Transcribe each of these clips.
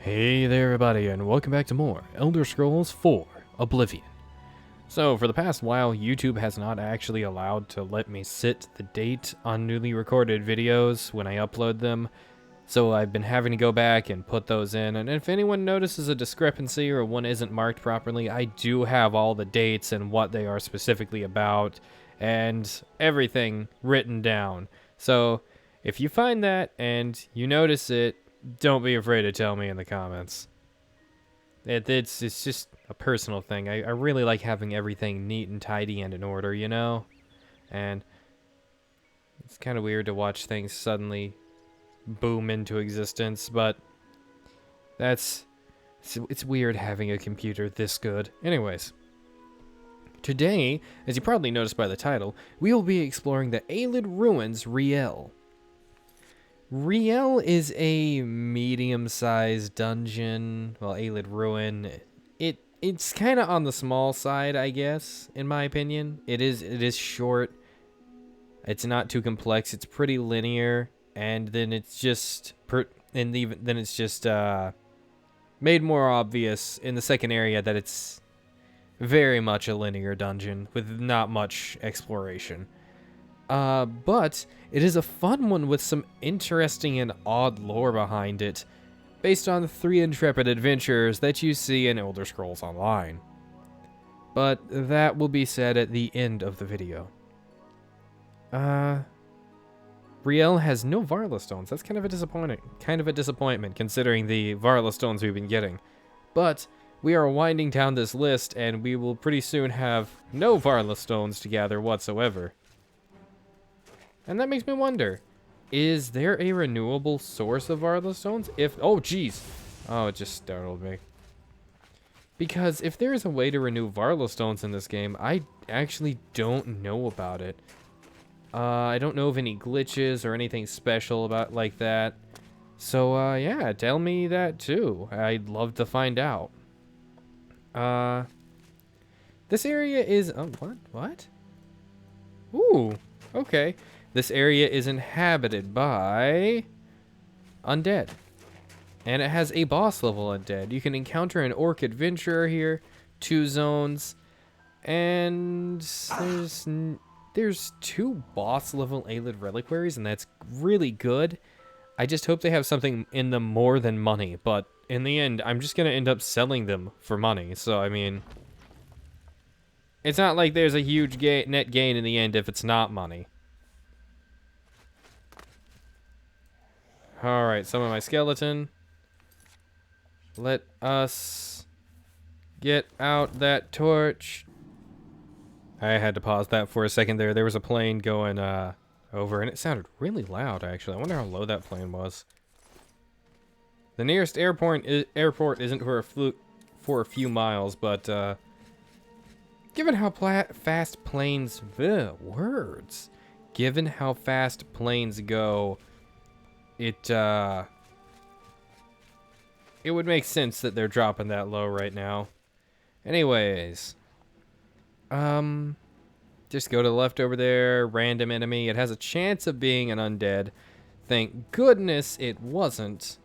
Hey there everybody, and welcome back to more Elder Scrolls 4 Oblivion. So for the past while, YouTube has not actually allowed to let me sit the date on newly recorded videos when I upload them, so I've been having to go back and put those in, and if anyone notices a discrepancy or one isn't marked properly, I do have all the dates and what they are specifically about, and everything written down. So if you find that and you notice it, don't be afraid to tell me in the comments. It's just a personal thing. I really like having everything neat and tidy and in order, you know? And it's kind of weird to watch things suddenly boom into existence, but it's weird having a computer this good. Anyways, today, as you probably noticed by the title, we will be exploring the Ayleid ruins Rielle. Rielle is a medium-sized dungeon. Well, Ayleid ruin. It's kind of on the small side, I guess, in my opinion. It is short. It's not too complex. It's pretty linear, and then it's just made more obvious in the second area that it's very much a linear dungeon with not much exploration. But it is a fun one with some interesting and odd lore behind it, based on the 3 intrepid adventurers that you see in Elder Scrolls Online. But that will be said at the end of the video. Rielle has no Varla stones. That's kind of a disappointment considering the Varla stones we've been getting. But we are winding down this list, and we will pretty soon have no Varla stones to gather whatsoever. And that makes me wonder, is there a renewable source of Varla stones? Oh, jeez. Oh, it just startled me. Because if there is a way to renew Varla stones in this game, I actually don't know about it. I don't know of any glitches or anything special about like that. So, yeah, tell me that too. I'd love to find out. This area is... Oh, what? Ooh, okay. This area is inhabited by undead, and it has a boss level undead. You can encounter an orc adventurer here, 2 zones, and there's 2 boss level Ayleid reliquaries, and that's really good. I just hope they have something in them more than money, but in the end, I'm just gonna end up selling them for money. So I mean, it's not like there's a huge net gain in the end if it's not money. Alright, summon my skeleton. Let us get out that torch. I had to pause that for a second there. There was a plane going over, and it sounded really loud, actually. I wonder how low that plane was. The nearest airport isn't for a few miles, but given how fast planes... Given how fast planes go... It would make sense that they're dropping that low right now. Anyways. Just go to the left over there. Random enemy. It has a chance of being an undead. Thank goodness it wasn't.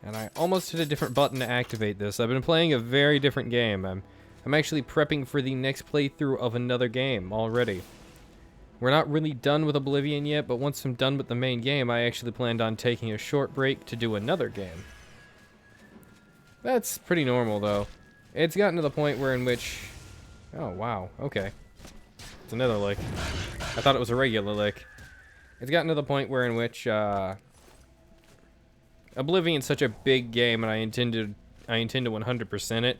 And I almost hit a different button to activate this. I've been playing a very different game. I'm actually prepping for the next playthrough of another game already. We're not really done with Oblivion yet, but once I'm done with the main game, I actually planned on taking a short break to do another game. That's pretty normal, though. It's gotten to the point where in which... Oh, wow. Okay. It's another lick. I thought it was a regular lick. It's gotten to the point where in which, Oblivion's such a big game, and I intend to 100% it,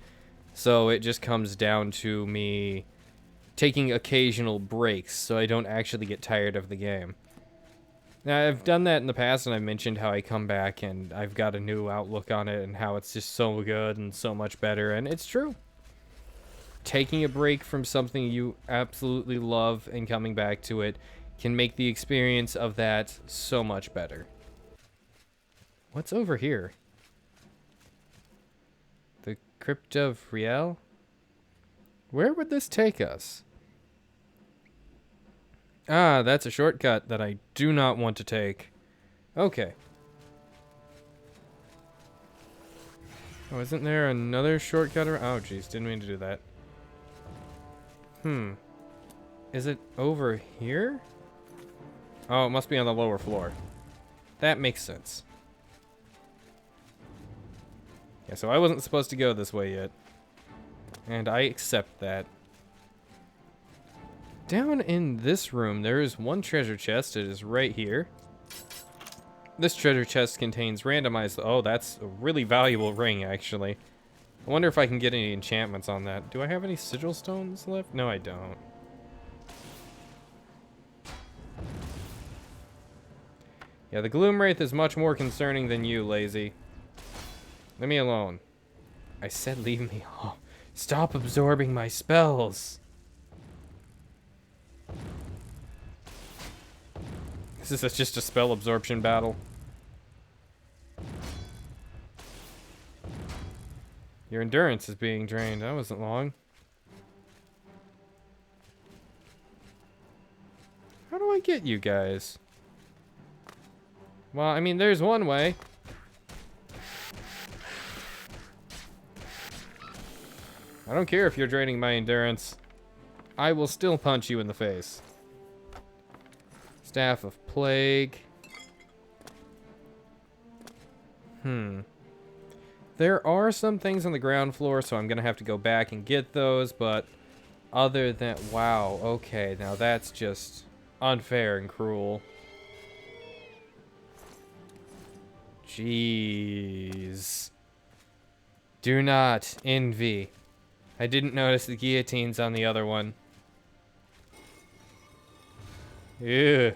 so it just comes down to me taking occasional breaks so I don't actually get tired of the game. Now, I've done that in the past, and I've mentioned how I come back and I've got a new outlook on it and how it's just so good and so much better, and it's true. Taking a break from something you absolutely love and coming back to it can make the experience of that so much better. What's over here? The Crypt of Rielle? Where would this take us? Ah, that's a shortcut that I do not want to take. Okay. Oh, isn't there another shortcut? Oh, jeez, didn't mean to do that. Is it over here? Oh, it must be on the lower floor. That makes sense. Yeah, so I wasn't supposed to go this way yet. And I accept that. Down in this room, there is one treasure chest. It is right here. This treasure chest contains randomized... Oh, that's a really valuable ring, actually. I wonder if I can get any enchantments on that. Do I have any sigil stones left? No, I don't. Yeah, the Gloom Wraith is much more concerning than you, Lazy. Leave me alone. I said leave me alone. Stop absorbing my spells. This is just a spell absorption battle. Your endurance is being drained. That wasn't long. How do I get you guys? Well, I mean, there's one way. I don't care if you're draining my endurance. I will still punch you in the face. Staff of Plague. There are some things on the ground floor, so I'm gonna have to go back and get those, but other than... Wow, okay, now that's just unfair and cruel. Jeez. Do not envy. I didn't notice the guillotines on the other one. Ew.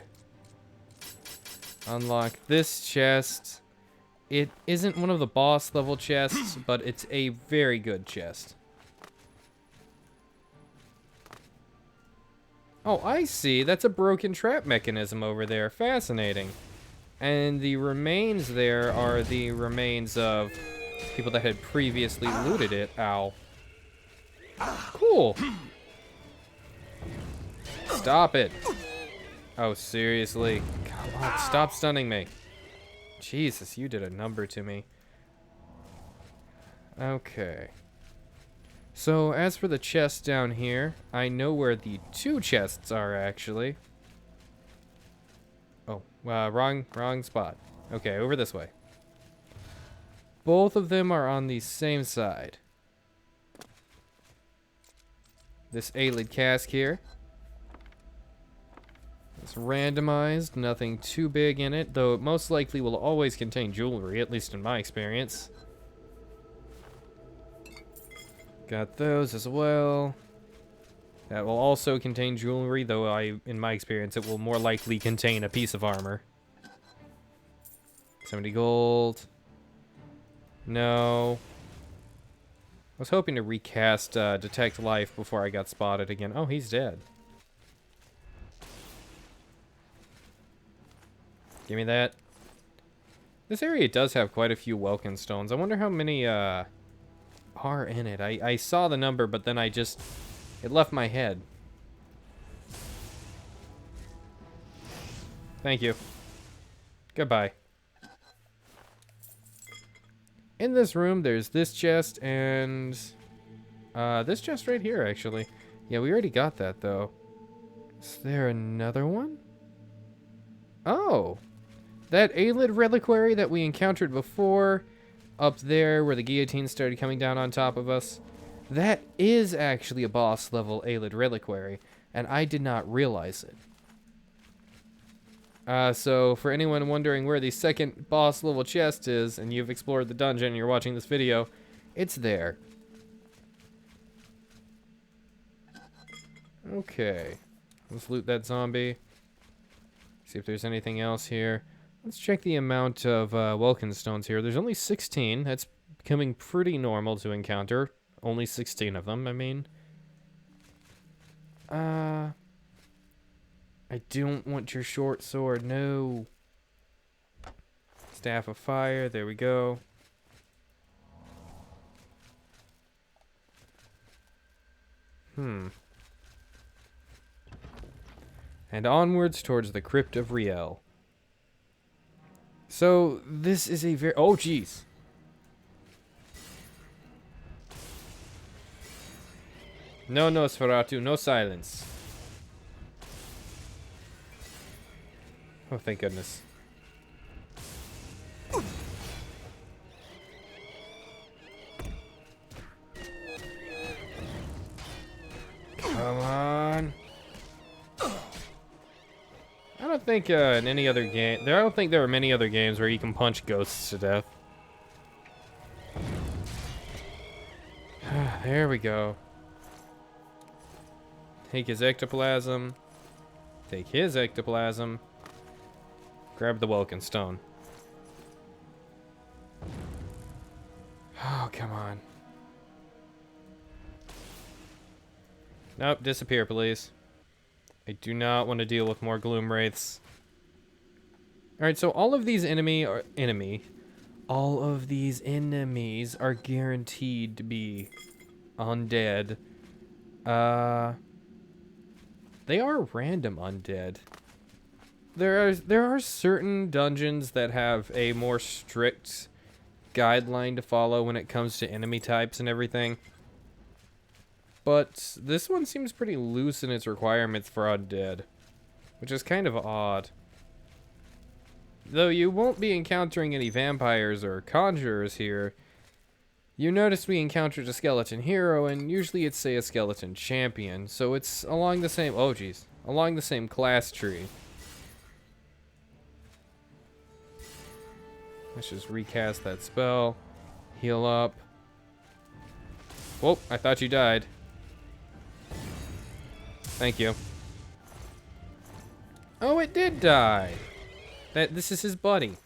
Unlock this chest. It isn't one of the boss level chests, but it's a very good chest. Oh, I see. That's a broken trap mechanism over there. Fascinating. And the remains there are the remains of people that had previously looted it. Ow. Cool. Stop it. Oh, seriously. Come on, stop stunning me. Jesus, you did a number to me. Okay. So, as for the chest down here, I know where the two chests are, actually. Oh, wrong spot. Okay, over this way. Both of them are on the same side. This Ayleid cask here. It's randomized, nothing too big in it, though it most likely will always contain jewelry, at least in my experience. Got those as well. That will also contain jewelry, though in my experience, it will more likely contain a piece of armor. 70 gold. No. I was hoping to recast Detect Life before I got spotted again. Oh, he's dead. Give me that. This area does have quite a few Welkin stones. I wonder how many are in it. I saw the number, but then it left my head. Thank you. Goodbye. In this room, there's this chest and this chest right here, actually. Yeah, we already got that, though. Is there another one? Oh. That Ayleid reliquary that we encountered before, up there where the guillotine started coming down on top of us, that is actually a boss level Ayleid reliquary, and I did not realize it. So for anyone wondering where the second boss level chest is, and you've explored the dungeon and you're watching this video, it's there. Okay. Let's loot that zombie. See if there's anything else here. Let's check the amount of Welkin stones here. There's only 16. That's becoming pretty normal to encounter. Only 16 of them, I mean. I don't want your short sword, no. Staff of Fire, there we go. And onwards towards the Crypt of Rielle. So, this is a very... Oh, jeez. No Nosferatu, no silence. Oh, thank goodness. Come on. I don't think in any other game, I don't think there are many other games where you can punch ghosts to death. There we go. Take his ectoplasm. Take his ectoplasm. Grab the Welkin Stone. Oh, come on. Nope, disappear, please. I do not want to deal with more Gloom Wraiths. Alright, so all of these all of these enemies are guaranteed to be undead. They are random undead. There are certain dungeons that have a more strict guideline to follow when it comes to enemy types and everything. But this one seems pretty loose in its requirements for undead, which is kind of odd. Though you won't be encountering any vampires or conjurers here, you notice we encountered a skeleton hero, and usually it's, say, a skeleton champion, so it's along the same, along the same class tree. Let's just recast that spell. Heal up. Whoa, I thought you died. Thank you. Oh, it did die. This is his buddy.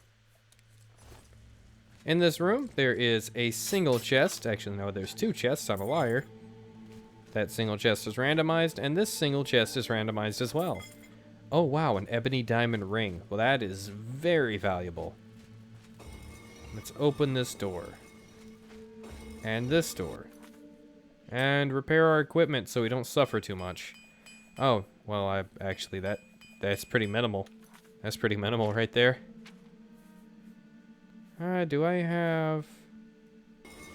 In this room, there is a single chest. Actually, no, there's two chests. I'm a liar. That single chest is randomized, and this single chest is randomized as well. Oh, wow, an ebony diamond ring. Well, that is very valuable. Let's open this door. And this door. And repair our equipment so we don't suffer too much. Oh, well, actually, that's pretty minimal. That's pretty minimal right there. Do I have...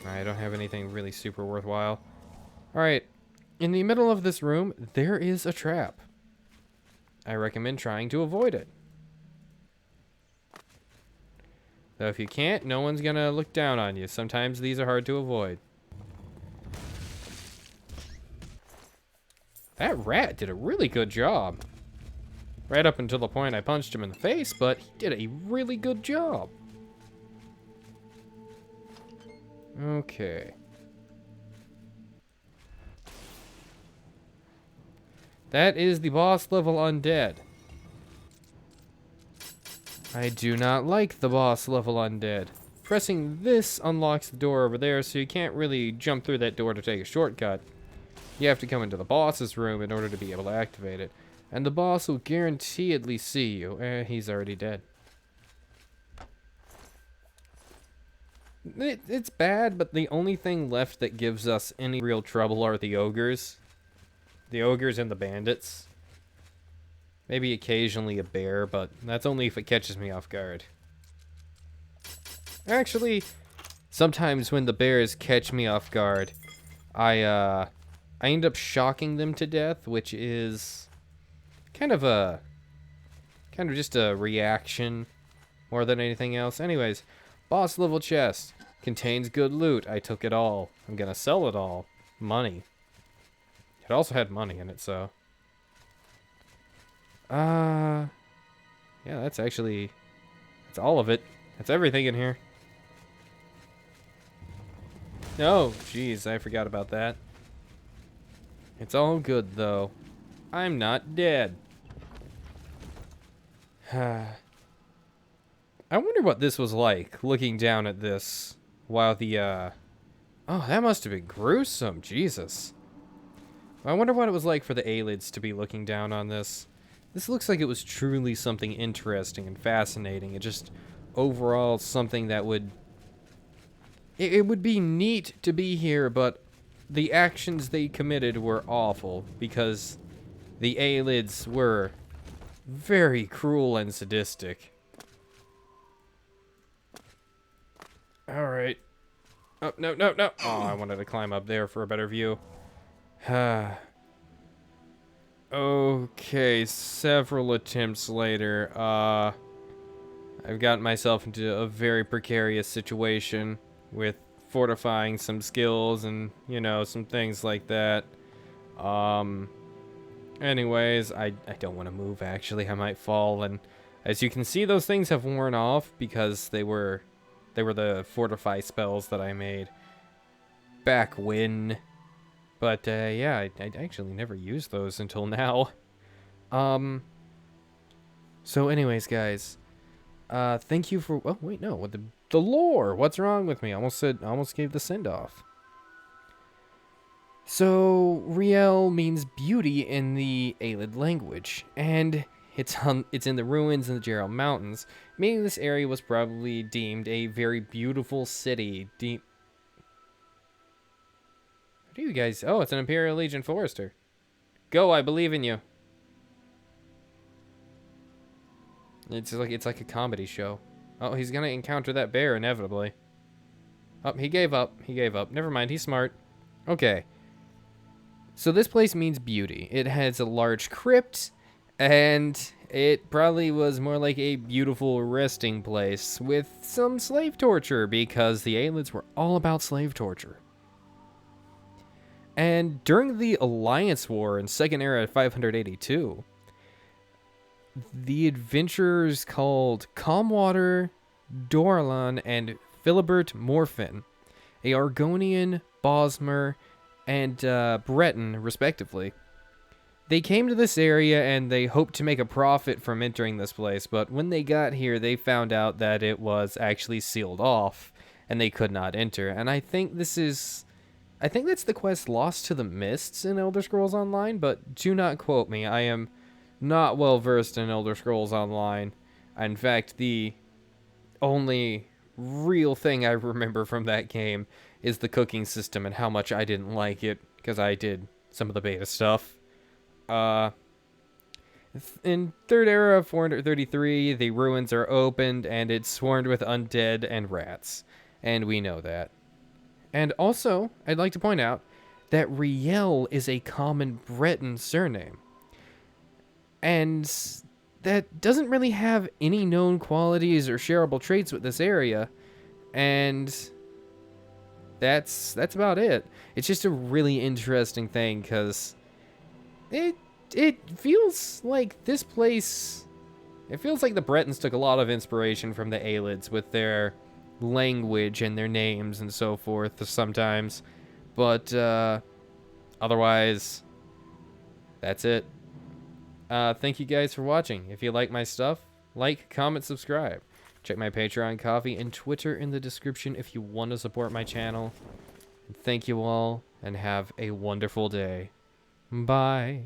I don't have anything really super worthwhile. Alright, in the middle of this room, there is a trap. I recommend trying to avoid it. Though if you can't, no one's gonna look down on you. Sometimes these are hard to avoid. That rat did a really good job. Right up until the point I punched him in the face, but he did a really good job. Okay. That is the boss level undead. I do not like the boss level undead. Pressing this unlocks the door over there, so you can't really jump through that door to take a shortcut. You have to come into the boss's room in order to be able to activate it. And the boss will guaranteedly see you. He's already dead. It's bad, but the only thing left that gives us any real trouble are the ogres. The ogres and the bandits. Maybe occasionally a bear, but that's only if it catches me off guard. Actually, sometimes when the bears catch me off guard, I end up shocking them to death, which is kind of just a reaction more than anything else. Anyways, boss level chest contains good loot. I took it all. I'm gonna sell it all. Money. It also had money in it, so. Yeah, that's all of it. That's everything in here. Oh, jeez, I forgot about that. It's all good, though. I'm not dead. I wonder what this was like, looking down at this while the, Oh, that must have been gruesome, Jesus. I wonder what it was like for the Ayleids to be looking down on this. This looks like it was truly something interesting and fascinating. It just, overall, something that would... It would be neat to be here, but the actions they committed were awful, because the Ayleids were very cruel and sadistic. Alright. Oh, no. Oh, I wanted to climb up there for a better view. Okay, several attempts later, I've gotten myself into a very precarious situation with fortifying some skills and, you know, some things like that. Anyways, I don't want to move, actually. I might fall, and as you can see, those things have worn off because they were the fortify spells that I made back when. But, yeah, I actually never used those until now. So anyways, guys, thank you for, oh, wait, no, what the lore, what's wrong with me? I almost gave the send-off. So, Rielle means beauty in the Ayleid language, and it's in the ruins in the Gerald Mountains, meaning this area was probably deemed a very beautiful city. What are you guys? Oh, it's an Imperial Legion Forester. Go, I believe in you. It's like a comedy show. Oh, he's gonna encounter that bear inevitably. Oh, he gave up. He gave up. Never mind, he's smart. Okay. So this place means beauty. It has a large crypt, and it probably was more like a beautiful resting place with some slave torture, because the Ayleids were all about slave torture. And during the Alliance War in Second Era 582, the adventurers called Calmwater, Dorlan, and Philibert Morfin, a Argonian, Bosmer, and Breton, respectively. They came to this area and they hoped to make a profit from entering this place, but when they got here, they found out that it was actually sealed off, and they could not enter. And I think that's the quest Lost to the Mists in Elder Scrolls Online, but do not quote me. I am not well versed in Elder Scrolls Online. In fact, the only real thing I remember from that game is the cooking system and how much I didn't like it, because I did some of the beta stuff. In Third Era 433, the ruins are opened and it's swarmed with undead and rats, and we know that. And also, I'd like to point out that Rielle is a common Breton surname. And that doesn't really have any known qualities or shareable traits with this area. And that's about it. It's just a really interesting thing, because it feels like this place, it feels like the Bretons took a lot of inspiration from the Ayleids with their language and their names and so forth sometimes. But otherwise, that's it. Thank you guys for watching. If you like my stuff, like, comment, subscribe. Check my Patreon, Coffee, and Twitter in the description if you want to support my channel. Thank you all, and have a wonderful day. Bye.